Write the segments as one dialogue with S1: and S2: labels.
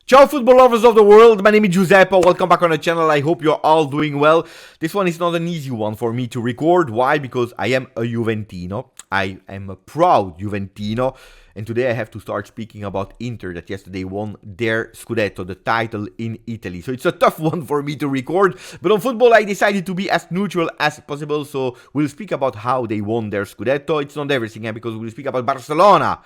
S1: Ciao football lovers of the world, my name is Giuseppe, welcome back on the channel, I hope you're all doing well. This one is not an easy one for me to record, why? Because I am a Juventino, I am a proud Juventino, and today I have to start speaking about Inter that yesterday won their Scudetto, the title in Italy. So it's a tough one for me to record, but on football I decided to be as neutral as possible, so we'll speak about how they won their Scudetto. It's not everything, because we'll speak about Barcelona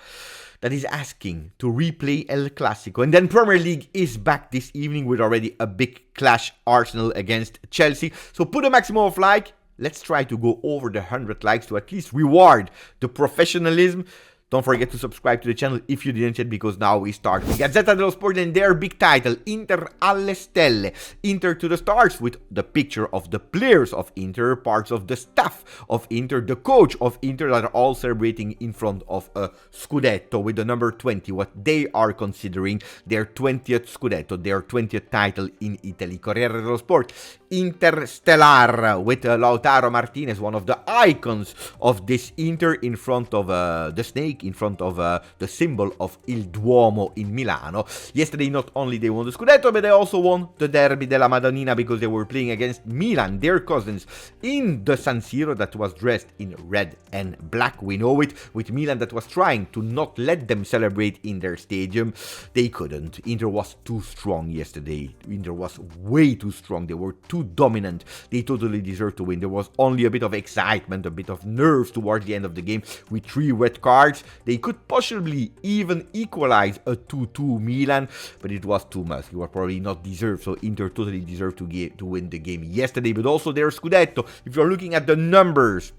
S1: that is asking to replay El Clasico. And then Premier League is back this evening with already a big clash, Arsenal against Chelsea. So put a maximum of like. Let's try to go over the 100 likes to at least reward the professionalism. Don't forget to subscribe to the channel if you didn't yet, because now we start. Gazzetta dello Sport and their big title, Inter alle Stelle. Inter to the stars, with the picture of the players of Inter, parts of the staff of Inter, the coach of Inter, that are all celebrating in front of a Scudetto with the number 20, what they are considering their 20th Scudetto, their 20th title in Italy. Corriere dello Sport, Interstellar, with Lautaro Martinez, one of the icons of this Inter, in front of the snake, in front of the symbol of Il Duomo in Milano. Yesterday not only they won the Scudetto, but they also won the Derby della Madonnina, because they were playing against Milan, their cousins, in the San Siro that was dressed in red and black. We know it, with Milan that was trying to not let them celebrate in their stadium. They couldn't. Inter was too strong yesterday. Inter was way too strong. They were too dominant. They totally deserved to win. There was only a bit of excitement, a bit of nerves towards the end of the game with 3 red cards. They could possibly even equalize a 2-2 Milan, but it was too much. It was probably not deserved, so Inter totally deserved to win the game yesterday, but also their Scudetto. If you're looking at the numbers,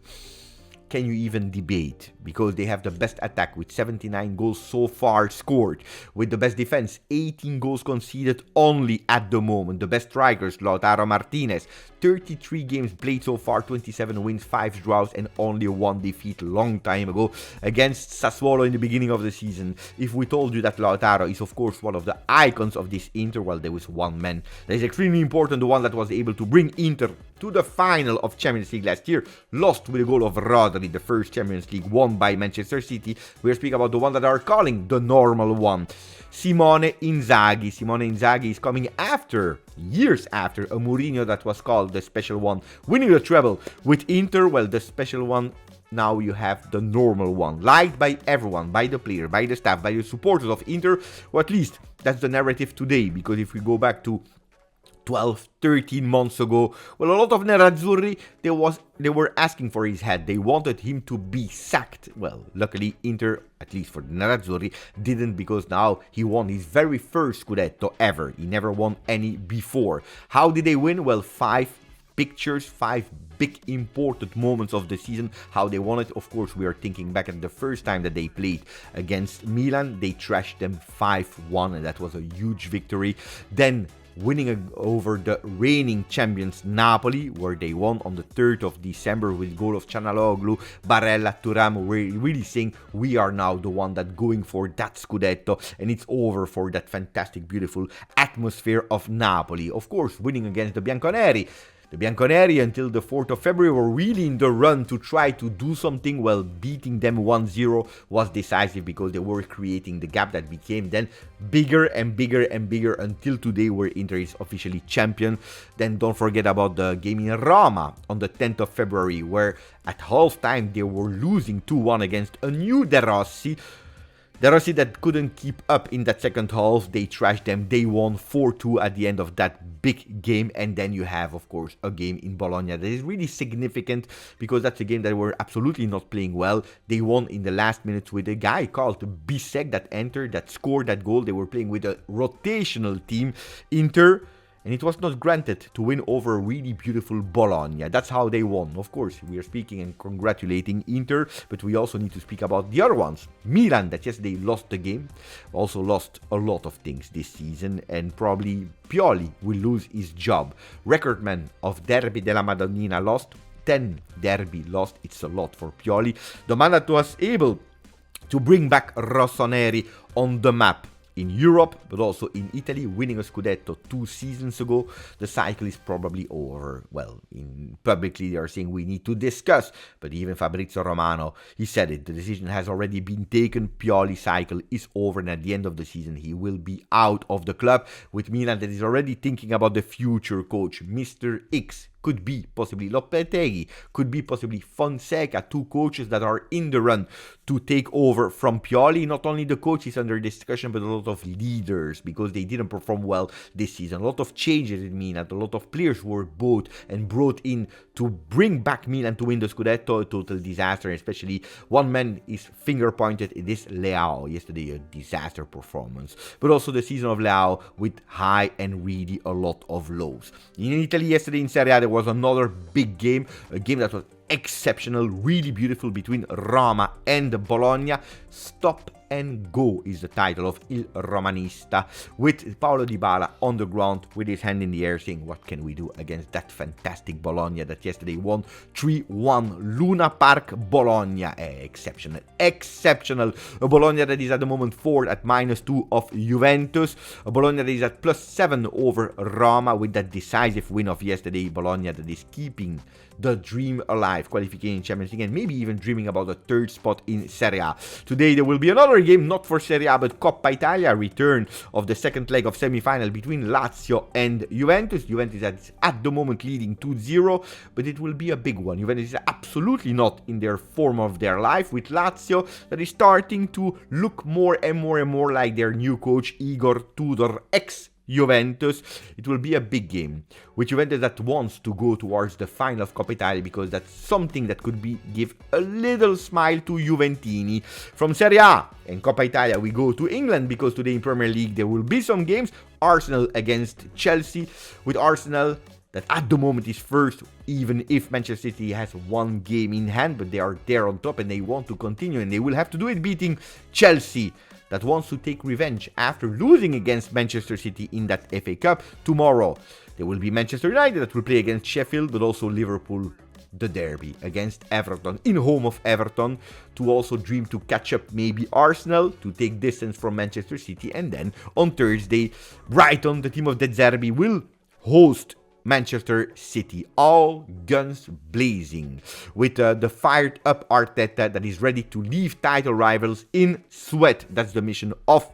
S1: can you even debate? Because they have the best attack with 79 goals so far scored. With the best defense, 18 goals conceded only at the moment. The best strikers, Lautaro Martinez. 33 games played so far, 27 wins, 5 draws, and only 1 defeat long time ago against Sassuolo in the beginning of the season. If we told you that Lautaro is of course one of the icons of this Inter, well, there was one man that is extremely important, the one that was able to bring Inter to the final of Champions League last year, lost with a goal of Rodri, the first Champions League won by Manchester City. We're speaking about the one that are calling the normal one, Simone Inzaghi. Simone Inzaghi is coming after, years after, a Mourinho that was called the special one, winning the treble with Inter. Well, the special one, now you have the normal one, liked by everyone, by the player, by the staff, by the supporters of Inter, or at least that's the narrative today, because if we go back to 12, 13 months ago, well, a lot of Nerazzurri, they were asking for his head. They wanted him to be sacked. Well, luckily Inter, at least for the Nerazzurri, didn't, because now he won his very first Scudetto ever. He never won any before. How did they win? Well, 5 pictures, 5 big important moments of the season, how they won it. Of course, we are thinking back at the first time that they played against Milan. They trashed them 5-1, and that was a huge victory. Then winning over the reigning champions Napoli, where they won on the 3rd of December with goal of Çalhanoğlu, Barella, Thuram, really saying we are now the one that going for that Scudetto, and it's over for that fantastic, beautiful atmosphere of Napoli. Of course, winning against the Bianconeri. The Bianconeri, until the 4th of February, were really in the run to try to do something. Well, beating them 1-0 was decisive, because they were creating the gap that became then bigger and bigger and bigger until today, where Inter is officially champion. Then don't forget about the game in Roma on the 10th of February, where at halftime they were losing 2-1 against a new De Rossi. De Rossi that couldn't keep up in that second half. They trashed them. They won 4-2 at the end of that big game. And then you have, of course, a game in Bologna that is really significant, because that's a game that were absolutely not playing well. They won in the last minutes with a guy called Bisek that entered, that scored that goal. They were playing with a rotational team, Inter, and it was not granted to win over a really beautiful Bologna. That's how they won. Of course, we are speaking and congratulating Inter, but we also need to speak about the other ones. Milan, that yesterday lost the game, also lost a lot of things this season, and probably Pioli will lose his job. Recordman of Derby della Madonnina lost, 10 derby lost, it's a lot for Pioli. The man that was able to bring back Rossoneri on the map in Europe, but also in Italy, winning a Scudetto 2 seasons ago. The cycle is probably over. Well, publicly they are saying we need to discuss, but even Fabrizio Romano, he said it, the decision has already been taken. Pioli's cycle is over, and at the end of the season he will be out of the club, with Milan that is already thinking about the future coach, Mr. X. Could be possibly Lopetegui, could be possibly Fonseca, two coaches that are in the run to take over from Pioli. Not only the coach is under discussion, but a lot of leaders, because they didn't perform well this season. A lot of changes in Milan, a lot of players were bought and brought in to bring back Milan to win the Scudetto. A total disaster, especially one man is finger pointed in this Leao. Yesterday a disaster performance, but also the season of Leao with high and really a lot of lows. In Italy yesterday in Serie A there was another big game, a game that was exceptional, really beautiful, between Roma and Bologna. Stop and go is the title of Il Romanista, with Paulo Dybala on the ground with his hand in the air saying, what can we do against that fantastic Bologna that yesterday won 3-1 Luna Park Bologna. Exceptional. A Bologna that is at the moment fourth at -2 of Juventus, a Bologna that is at +7 over Roma with that decisive win of yesterday. Bologna that is keeping the dream alive, qualifying in Champions League and maybe even dreaming about a third spot in Serie A. Today there will be another game, not for Serie A but Coppa Italia, return of the second leg of semi-final between Lazio and Juventus. Juventus is at the moment leading 2-0, but it will be a big one. Juventus is absolutely not in their form of their life, with Lazio that is starting to look more and more like their new coach Igor Tudor, Juventus. It will be a big game with Juventus that wants to go towards the final of Coppa Italia, because that's something that could give a little smile to Juventini. From Serie A and Coppa Italia we go to England, because today in Premier League there will be some games. Arsenal against Chelsea, with Arsenal that at the moment is first, even if Manchester City has one game in hand, but they are there on top and they want to continue, and they will have to do it beating Chelsea that wants to take revenge after losing against Manchester City in that FA Cup. Tomorrow there will be Manchester United that will play against Sheffield, but also Liverpool, the derby against Everton, in home of Everton, to also dream to catch up maybe Arsenal, to take distance from Manchester City. And then on Thursday, Brighton, the team of De Zerbi, will host Manchester City, all guns blazing, with the fired up Arteta that is ready to leave title rivals in sweat. That's the mission of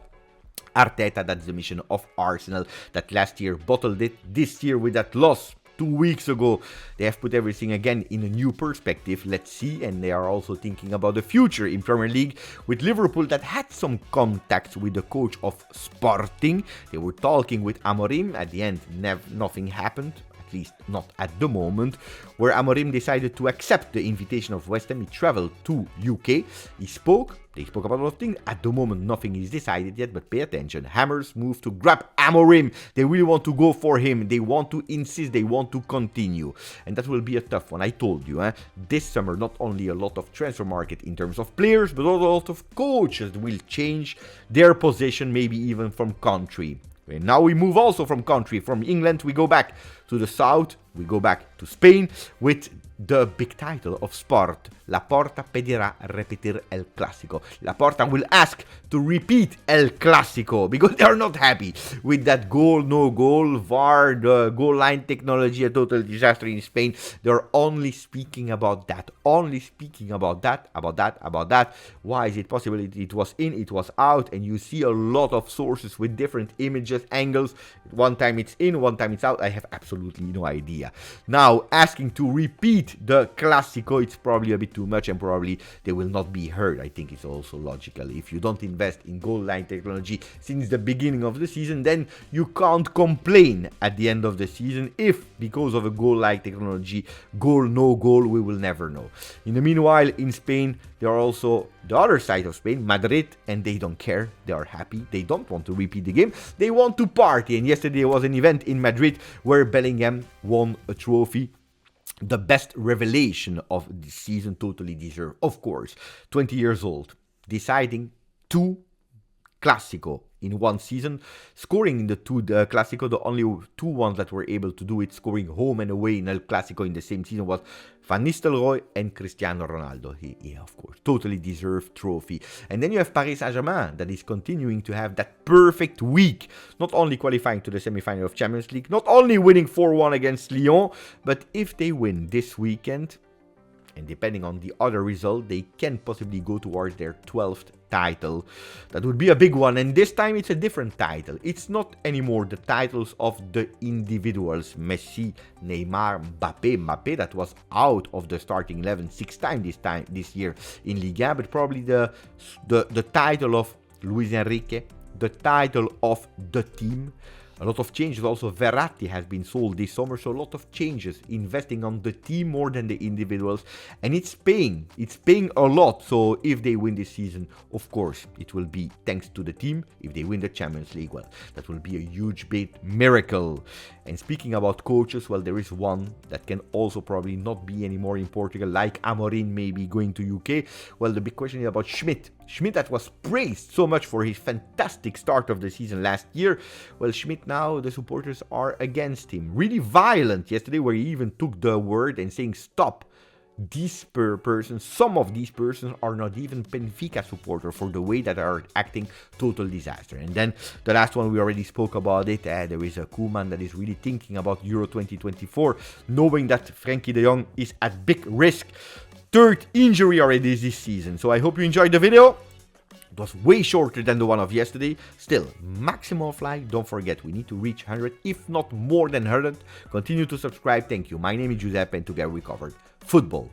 S1: Arteta, that's the mission of Arsenal, that last year bottled it. This year, with that loss 2 weeks ago, they have put everything again in a new perspective. Let's see. And they are also thinking about the future in Premier League, with Liverpool that had some contacts with the coach of Sporting. They were talking with Amorim. At the end, nothing happened, at least not at the moment, where Amorim decided to accept the invitation of West Ham. He traveled to UK, they spoke about a lot of things. At the moment, nothing is decided yet, but pay attention. Hammers move to grab Amorim. They really want to go for him. They want to insist. They want to continue. And that will be a tough one. I told you, this summer, not only a lot of transfer market in terms of players, but also a lot of coaches will change their position, maybe even from country. And now we move also from country. From England, we go back to the south. We go back to Spain with the big title of Sport. Laporta pedirá repetir el Clásico. Laporta will ask to repeat el Clásico, because they are not happy with that goal, no goal, VAR, the goal line technology, a total disaster in Spain. They're only speaking about that. Why is it possible? It was in, it was out, and you see a lot of sources with different images, angles. One time it's in, one time it's out. I have absolutely no idea. Now, asking to repeat the Clasico, it's probably a bit too much, and probably they will not be heard. I think it's also logical. If you don't invest in goal line technology since the beginning of the season, then you can't complain at the end of the season if, because of a goal line technology, goal, no goal, we will never know. In the meanwhile, in Spain, there are also the other side of Spain, Madrid, and they don't care. They are happy. They don't want to repeat the game. They want to party. And yesterday was an event in Madrid where Bellingham won a trophy. The best revelation of the season, totally deserved. Of course, 20 years old, deciding 2 Clasico in one season, scoring in the Clasico. The only two ones that were able to do it, scoring home and away in El Clasico in the same season, was Van Nistelrooy and Cristiano Ronaldo. He, of course, totally deserved trophy. And then you have Paris Saint-Germain that is continuing to have that perfect week, not only qualifying to the semi-final of Champions League, not only winning 4-1 against Lyon, but if they win this weekend, and depending on the other result, they can possibly go towards their 12th title. That would be a big one, and this time it's a different title. It's not anymore the titles of the individuals. Messi, Neymar, Mbappe that was out of the starting 11 6 times this year in Liga, but probably the title of Luis Enrique, the title of the team. A lot of changes. Also, Verratti has been sold this summer, so a lot of changes. Investing on the team more than the individuals, and it's paying. It's paying a lot. So if they win this season, of course, it will be thanks to the team. If they win the Champions League, well, that will be a huge big miracle. And speaking about coaches, well, there is one that can also probably not be anymore in Portugal, like Amorim maybe going to UK. Well, the big question is about Schmidt. Schmidt that was praised so much for his fantastic start of the season last year. Well, Schmidt now, the supporters are against him. Really violent yesterday, where he even took the word and saying, stop. These persons, some of these persons are not even Benfica supporters for the way that are acting, total disaster. And then the last one, we already spoke about it. There is a Koeman that is really thinking about Euro 2024, knowing that Frenkie de Jong is at big risk. Third injury already this season. So I hope you enjoyed the video. It was way shorter than the one of yesterday. Still, maximum of like. Don't forget, we need to reach 100, if not more than 100. Continue to subscribe. Thank you. My name is Giuseppe, and together we covered football